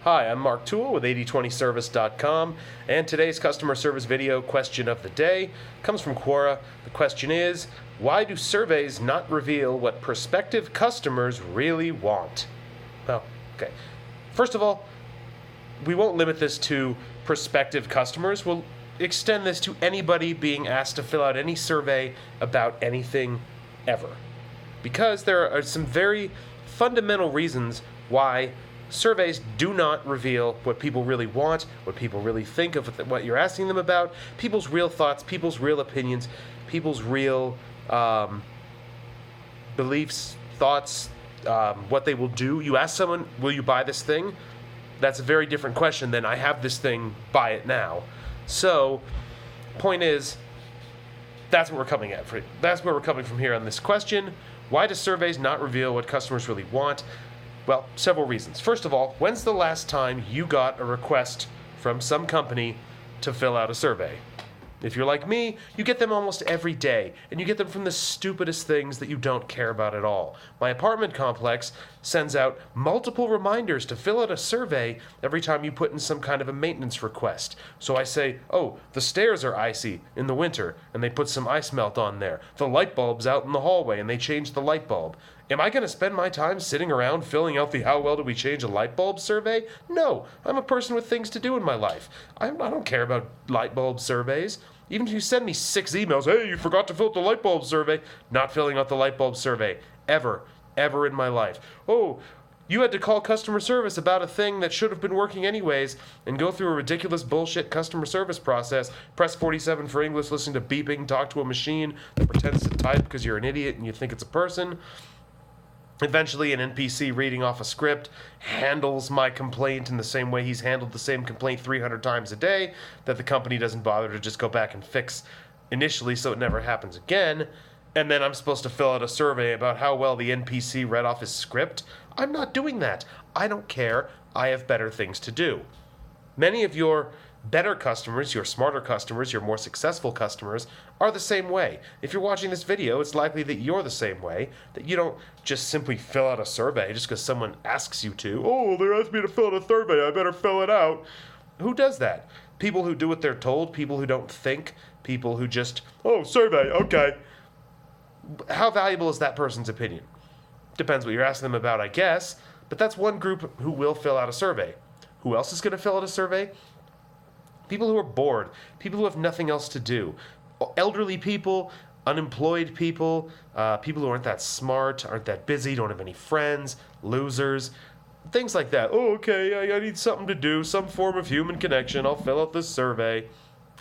Hi, I'm Mark Toole with 8020service.com, and today's customer service video question of the day comes from Quora. The question is, why do surveys not reveal what prospective customers really want? Well, okay. First of all, we won't limit this to prospective customers. We'll extend this to anybody being asked to fill out any survey about anything ever. Because there are some very fundamental reasons why surveys do not reveal what people really want, what people really think of what you're asking them about, people's real thoughts, people's real opinions, people's real beliefs, thoughts, what they will do. You ask someone, will you buy this thing? That's a very different question than I have this thing, buy it now. So, point is, that's what we're coming at. That's where we're coming from here on this question. Why do surveys not reveal what customers really want? Well, several reasons. First of all, when's the last time you got a request from some company to fill out a survey? If you're like me, you get them almost every day, and you get them from the stupidest things that you don't care about at all. My apartment complex sends out multiple reminders to fill out a survey every time you put in some kind of a maintenance request. So I say, oh, the stairs are icy in the winter, and they put some ice melt on there. The light bulb's out in the hallway, and they change the light bulb. Am I going to spend my time sitting around filling out the how well do we change a light bulb survey? No, I'm a person with things to do in my life. I don't care about light bulb surveys. Even if you send me 6 emails, hey, you forgot to fill out the light bulb survey, not filling out the light bulb survey. Ever in my life. Oh, you had to call customer service about a thing that should have been working anyways and go through a ridiculous bullshit customer service process. Press 47 for English, listen to beeping, talk to a machine that pretends to type because you're an idiot and you think it's a person. Eventually, an NPC reading off a script handles my complaint in the same way he's handled the same complaint 300 times a day that the company doesn't bother to just go back and fix initially so it never happens again. And then I'm supposed to fill out a survey about how well the NPC read off his script. I'm not doing that. I don't care. I have better things to do. Many of your better customers, your smarter customers, your more successful customers are the same way. If you're watching this video, it's likely that you're the same way, that you don't just simply fill out a survey just because someone asks you to. Oh, they asked me to fill out a survey, I better fill it out. Who does that? People who do what they're told, people who don't think, people who just, oh, survey, okay. How valuable is that person's opinion? Depends what you're asking them about, I guess, but that's one group who will fill out a survey. Who else is going to fill out a survey? People who are bored, people who have nothing else to do, elderly people, unemployed people, people who aren't that smart, aren't that busy, don't have any friends, losers, things like that. Oh, okay, I need something to do, some form of human connection, I'll fill out this survey.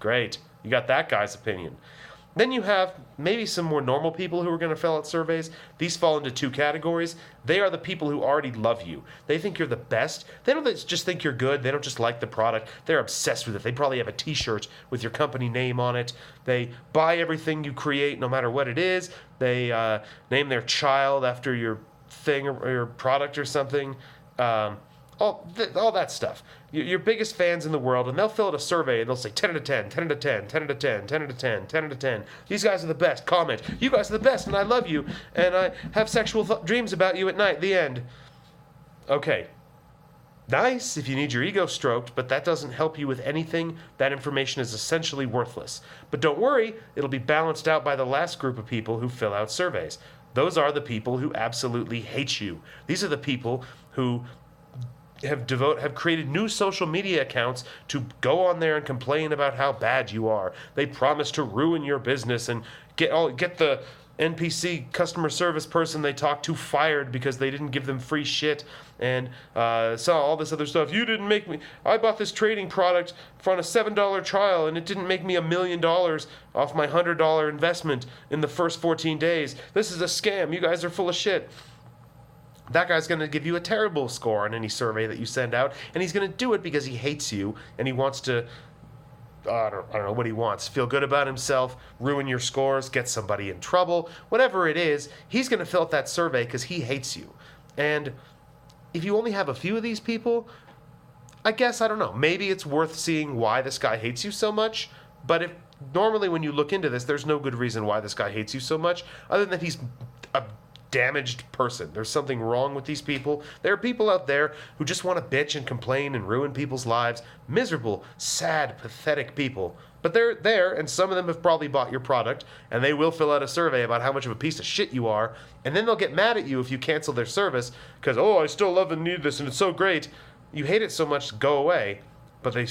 Great, you got that guy's opinion. Then you have maybe some more normal people who are going to fill out surveys. These fall into 2 categories. They are the people who already love you. They think you're the best. They don't just think you're good. They don't just like the product. They're obsessed with it. They probably have a t-shirt with your company name on it. They buy everything you create no matter what it is. They name their child after your thing or your product or something. All that stuff. Your biggest fans in the world, and they'll fill out a survey, and they'll say 10 out of 10, 10 out of 10, 10 out of 10, 10 out of 10, 10 out of 10. These guys are the best. Comment. You guys are the best, and I love you, and I have sexual dreams about you at night. The end. Okay. Nice if you need your ego stroked, but that doesn't help you with anything. That information is essentially worthless. But don't worry, it'll be balanced out by the last group of people who fill out surveys. Those are the people who absolutely hate you. These are the people who have created new social media accounts to go on there and complain about how bad you are. They promise to ruin your business and get the NPC customer service person they talked to fired because they didn't give them free shit and all this other stuff. You didn't make me. I bought this trading product on a $7 trial and it didn't make me $1 million off my $100 investment in the first 14 days. This is a scam. You guys are full of shit. That guy's going to give you a terrible score on any survey that you send out, and he's going to do it because he hates you, and he wants to, I don't know what he wants, feel good about himself, ruin your scores, get somebody in trouble, whatever it is, he's going to fill out that survey because he hates you. And if you only have a few of these people, I guess, I don't know, maybe it's worth seeing why this guy hates you so much, but if normally when you look into this, there's no good reason why this guy hates you so much, other than he's a damaged person. There's something wrong with these people. There are people out there who just want to bitch and complain and ruin people's lives. Miserable, sad, pathetic people. But they're there, and some of them have probably bought your product, and they will fill out a survey about how much of a piece of shit you are, and then they'll get mad at you if you cancel their service because, oh, I still love and need this, and it's so great. You hate it so much, go away. But they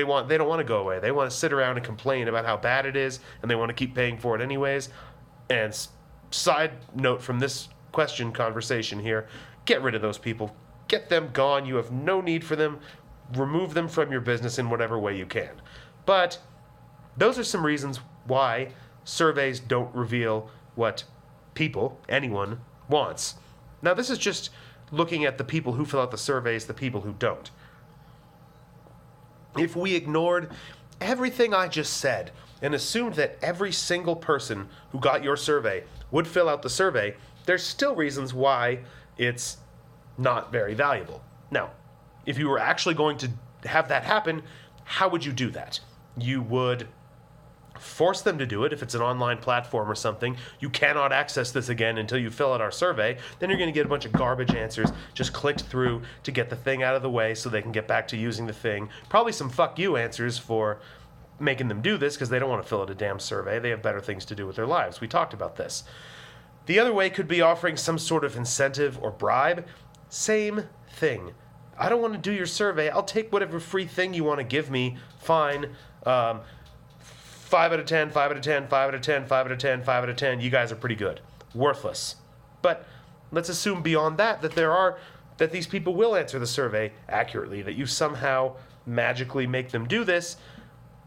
don't want to go away. They want to sit around and complain about how bad it is, and they want to keep paying for it anyways. And side note from this question conversation here, get rid of those people. Get them gone. You have no need for them. Remove them from your business in whatever way you can. But those are some reasons why surveys don't reveal what people, anyone, wants. Now, this is just looking at the people who fill out the surveys, the people who don't. If we ignored everything I just said and assumed that every single person who got your survey would fill out the survey, there's still reasons why it's not very valuable. Now, if you were actually going to have that happen, how would you do that? You would force them to do it. If it's an online platform or something, you cannot access this again until you fill out our survey. Then you're going to get a bunch of garbage answers just clicked through to get the thing out of the way so they can get back to using the thing. Probably some fuck you answers for making them do this because they don't want to fill out a damn survey. They have better things to do with their lives. We talked about this. The other way could be offering some sort of incentive or bribe. Same thing. I don't want to do your survey. I'll take whatever free thing you want to give me. Fine. 5 out of 10, 5 out of 10, 5 out of 10, 5 out of 10, 5 out of 10. You guys are pretty good. Worthless. But let's assume beyond that that these people will answer the survey accurately, that you somehow magically make them do this.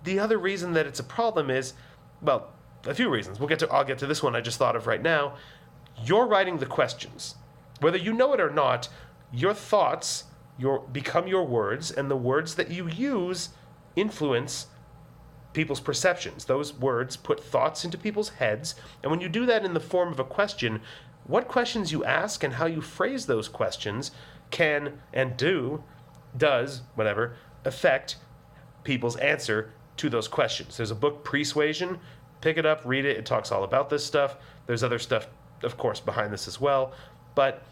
The other reason that it's a problem is, well, a few reasons. I'll get to this one I just thought of right now. You're writing the questions. Whether you know it or not, your thoughts become your words, and the words that you use influence people's perceptions. Those words put thoughts into people's heads, and when you do that in the form of a question, what questions you ask and how you phrase those questions can and does affect people's answer to those questions. There's a book, Persuasion. Pick it up, read it. It talks all about this stuff. There's other stuff, of course, behind this as well, but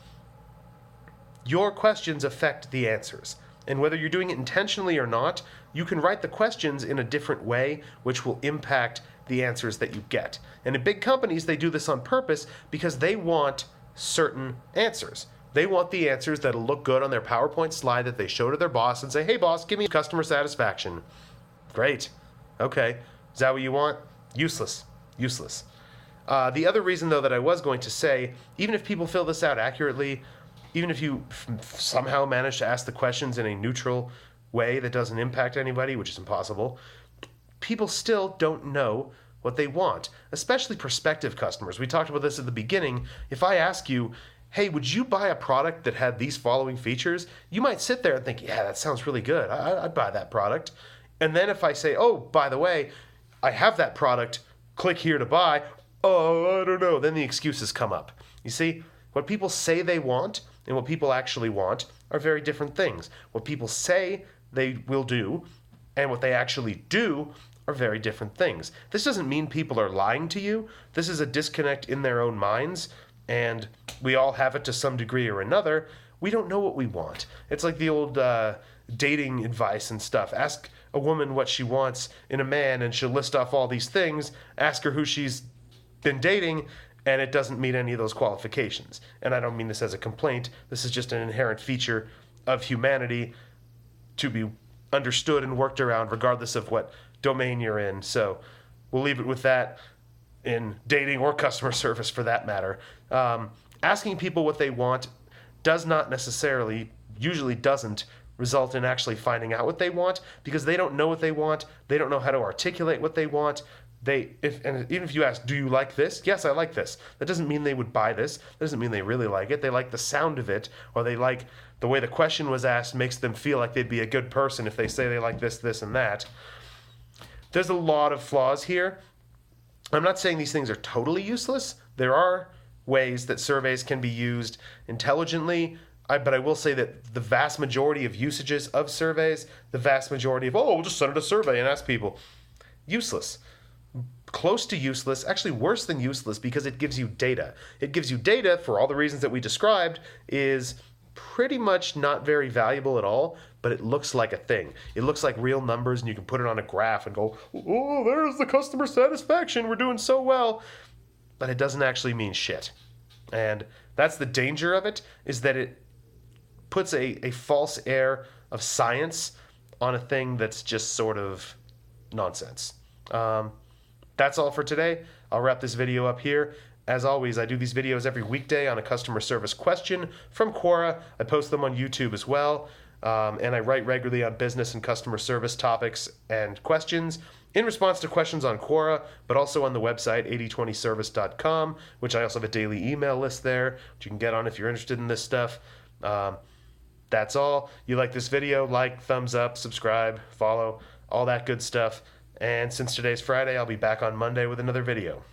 your questions affect the answers. And whether you're doing it intentionally or not, you can write the questions in a different way, which will impact the answers that you get. And in big companies, they do this on purpose because they want certain answers. They want the answers that'll look good on their PowerPoint slide that they show to their boss and say, hey, boss, give me customer satisfaction. Great. Okay. Is that what you want? Useless. Useless. The other reason, though, that I was going to say, even if people fill this out accurately, even if you somehow manage to ask the questions in a neutral way that doesn't impact anybody, which is impossible, people still don't know what they want, especially prospective customers. We talked about this at the beginning. If I ask you, hey, would you buy a product that had these following features? You might sit there and think, yeah, that sounds really good. I'd buy that product. And then if I say, oh, by the way, I have that product, click here to buy, oh, I don't know, then the excuses come up. You see, what people say they want and what people actually want are very different things. What people say they will do and what they actually do are very different things. This doesn't mean people are lying to you. This is a disconnect in their own minds, and we all have it to some degree or another. We don't know what we want. It's like the old dating advice and stuff. Ask a woman what she wants in a man, and she'll list off all these things. Ask her who she's been dating, and it doesn't meet any of those qualifications. And I don't mean this as a complaint. This is just an inherent feature of humanity to be understood and worked around regardless of what domain you're in. So we'll leave it with that in dating or customer service for that matter. Asking people what they want does not necessarily, usually doesn't, result in actually finding out what they want because they don't know what they want. They don't know how to articulate what they want. Even if you ask, do you like this? Yes, I like this. That doesn't mean they would buy this. That doesn't mean they really like it. They like the sound of it, or they like the way the question was asked makes them feel like they'd be a good person if they say they like this, this, and that. There's a lot of flaws here. I'm not saying these things are totally useless. There are ways that surveys can be used intelligently, but I will say that the vast majority of usages of surveys, the vast majority of, we'll just send it a survey and ask people, useless. close to useless, actually worse than useless, because it gives you data. It gives you data for all the reasons that we described, is pretty much not very valuable at all, but it looks like a thing. It looks like real numbers, and you can put it on a graph and go, oh, there's the customer satisfaction, we're doing so well. But it doesn't actually mean shit. And that's the danger of it, is that it puts a false air of science on a thing that's just sort of nonsense. That's all for today. I'll wrap this video up here. As always, I do these videos every weekday on a customer service question from Quora. I post them on YouTube as well. And I write regularly on business and customer service topics and questions in response to questions on Quora, but also on the website 8020service.com, which I also have a daily email list there, which you can get on if you're interested in this stuff. That's all. You like this video, like, thumbs up, subscribe, follow, all that good stuff. And since today's Friday, I'll be back on Monday with another video.